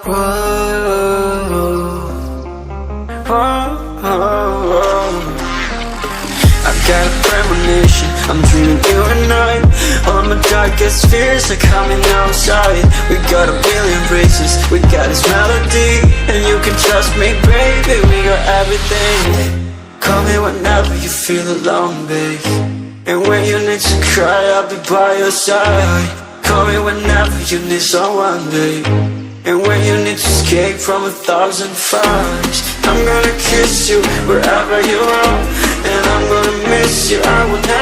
Whoa, whoa. I got a premonition, I'm dreaming you and I. All my darkest fears are coming outside. We got a billion races, we got this melody. And you can trust me, baby, we got everything. Call me whenever you feel alone, babe. And when you need to cry, I'll be by your side. Call me whenever you need someone, babe. And when you need to escape from 1,000 fires, I'm gonna kiss you wherever you are. And I'm gonna miss you, I will never